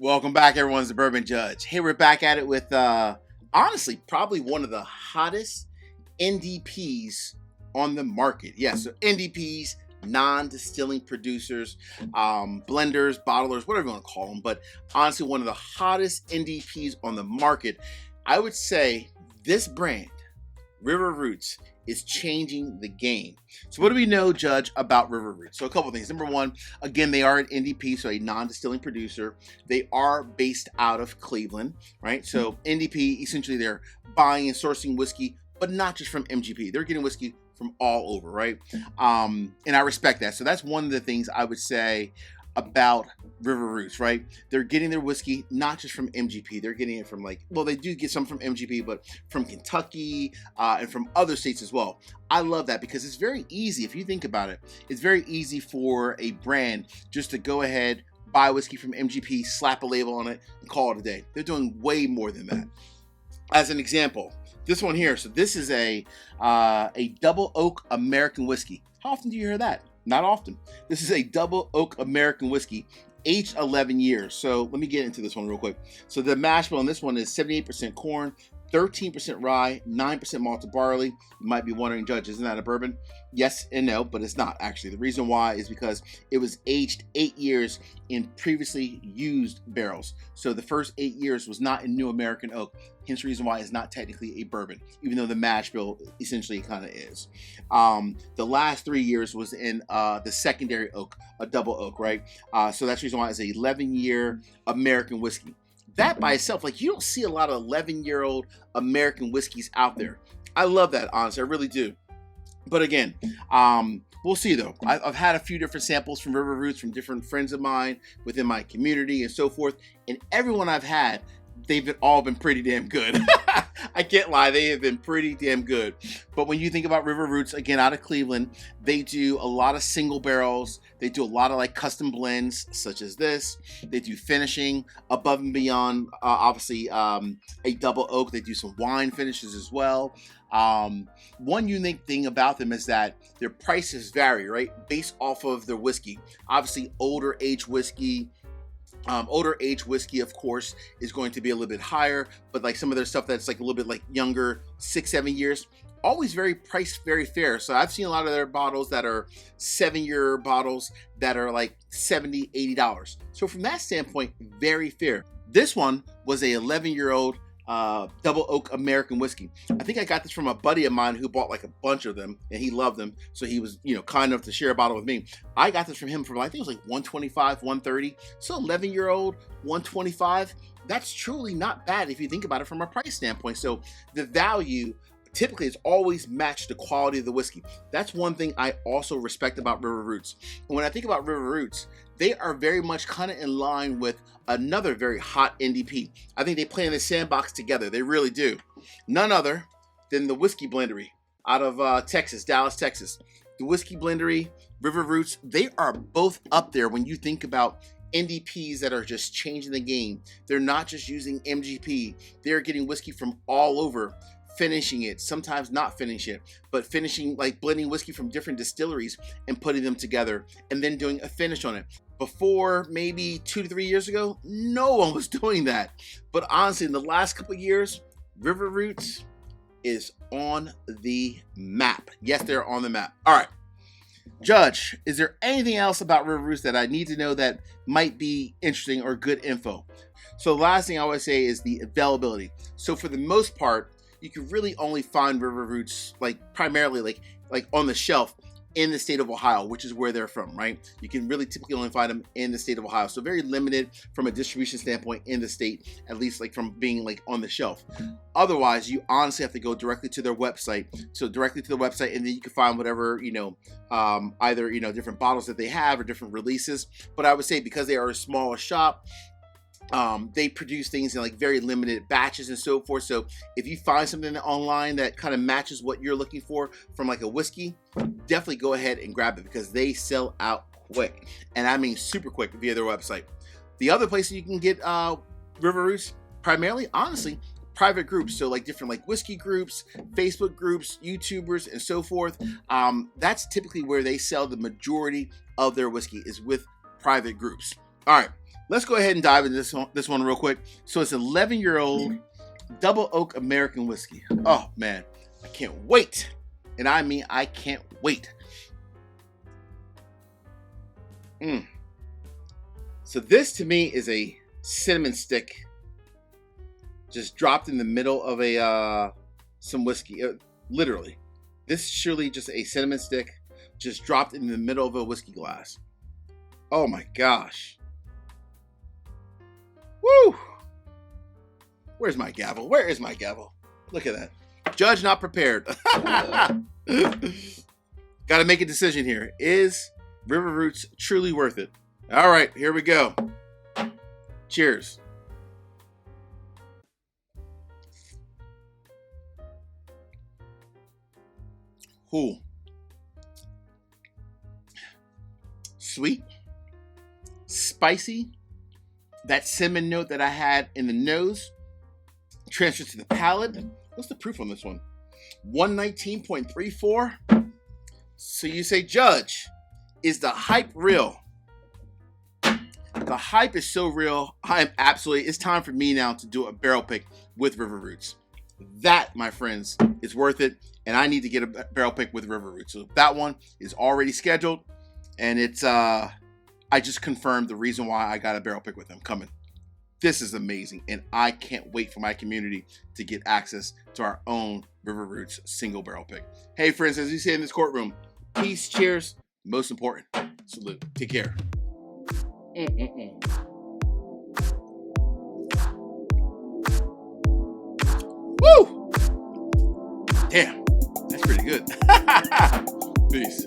Welcome back, everyone. It's the Bourbon Judge. Hey, we're back at it with, honestly, probably one of the hottest NDPs on the market. Yes, so NDPs, non-distilling producers, blenders, bottlers, whatever you want to call them. But honestly, one of the hottest NDPs on the market. I would say this brand, River Roots, is changing the game. So what do we know, Judge, about River Roots? So a couple things. Number one, again, they are an NDP, so a non-distilling producer. They are based out of Cleveland, right? So NDP, essentially they're buying and sourcing whiskey, but not just from MGP. They're getting whiskey from all over, right? And I respect that. So that's one of the things I would say about River Roots, right? They're getting their whiskey not just from MGP. They're getting it from they do get some from MGP, but from Kentucky and from other states as well. I love that because it's very easy. If you think about it, it's very easy for a brand just to go ahead, buy whiskey from MGP, slap a label on it, and call it a day. They're doing way more than that. As an example, this one here. So this is a double oak American whiskey. How often do you hear that? Not often. This is a double oak American whiskey, aged 11 years. So let me get into this one real quick. So the mash bill on this one is 78% corn, 13% rye, 9% malted barley. You might be wondering, Judge, isn't that a bourbon? Yes and no, but it's not actually. The reason why is because it was aged 8 years in previously used barrels. So the first 8 years was not in new American oak. Hence the reason why it's not technically a bourbon, even though the mash bill essentially kind of is. The last 3 years was in the secondary oak, a double oak, right? So that's the reason why it's an 11-year American whiskey. That by itself, you don't see a lot of 11-year-old American whiskeys out there. I love that, honestly, I really do. But again, we'll see though. I've had a few different samples from River Roots from different friends of mine within my community and so forth. And everyone I've had, they've all been pretty damn good. I can't lie, they have been pretty damn good. But when you think about River Roots, again, out of Cleveland, they do a lot of single barrels. They do a lot of custom blends such as this. They do finishing above and beyond, obviously, a double oak. They do some wine finishes as well. One unique thing about them is that their prices vary, right? Based off of their whiskey. Obviously, older age whiskey, of course, is going to be a little bit higher, but some of their stuff that's a little bit younger, 6-7 years, always priced very fair. So I've seen a lot of their bottles that are 7-year bottles that are $70, $80. So from that standpoint, very fair. This one was a 11-year-old double oak American whiskey. I think I got this from a buddy of mine who bought a bunch of them and he loved them. So he was, kind enough to share a bottle with me. I got this from him for I think it was $125, $130. So 11-year-old, $125. That's truly not bad if you think about it from a price standpoint. So the value typically has always matched the quality of the whiskey. That's one thing I also respect about River Roots. And when I think about River Roots, they are very much kind of in line with another very hot NDP. I think they play in the sandbox together. They really do. None other than the Whiskey Blendery out of Texas, Dallas, Texas. The Whiskey Blendery, River Roots, they are both up there when you think about NDPs that are just changing the game. They're not just using MGP. They're getting whiskey from all over, finishing it, sometimes not finishing it, but finishing, blending whiskey from different distilleries and putting them together and then doing a finish on it. Before maybe 2 to 3 years ago, no one was doing that. But honestly, in the last couple of years, River Roots is on the map. Yes, they're on the map. All right. Judge, is there anything else about River Roots that I need to know that might be interesting or good info? So the last thing I would say is the availability. So for the most part, you can really only find River Roots primarily on the shelf in the state of Ohio, which is where they're from, right? You can really typically only find them in the state of Ohio. So very limited from a distribution standpoint in the state, at least from being on the shelf. Otherwise, you honestly have to go directly to their website. So directly to the website, and then you can find whatever, either, different bottles that they have or different releases. But I would say because they are a smaller shop, they produce things in very limited batches and so forth. So if you find something online that kind of matches what you're looking for from a whiskey, definitely go ahead and grab it because they sell out quick. And I mean super quick via their website. The other place you can get River Roots, primarily, honestly, private groups. So different whiskey groups, Facebook groups, YouTubers, and so forth. That's typically where they sell the majority of their whiskey, is with private groups. All right, let's go ahead and dive into this one real quick. So it's 11-year-old double oak American whiskey. Oh man, I can't wait. And I mean, I can't wait. So this to me is a cinnamon stick just dropped in the middle of a some whiskey. Literally, this is surely just a cinnamon stick just dropped in the middle of a whiskey glass. Oh my gosh. Woo! Where's my gavel? Where is my gavel? Look at that. Judge not prepared. Got to make a decision here. Is River Roots truly worth it? All right, here we go. Cheers. Ooh. Sweet, spicy. That cinnamon note that I had in the nose transfers to the palate. What's the proof on this one? 119.34. So you say, Judge, is the hype real? The hype is so real. It's time for me now to do a barrel pick with River Roots. That, my friends, is worth it. And I need to get a barrel pick with River Roots. So that one is already scheduled. And it's, I just confirmed the reason why I got a barrel pick with them coming. This is amazing. And I can't wait for my community to get access to our own River Roots single barrel pick. Hey, friends, as we say in this courtroom, peace, cheers, most important, salute. Take care. Woo! Damn, that's pretty good. Peace.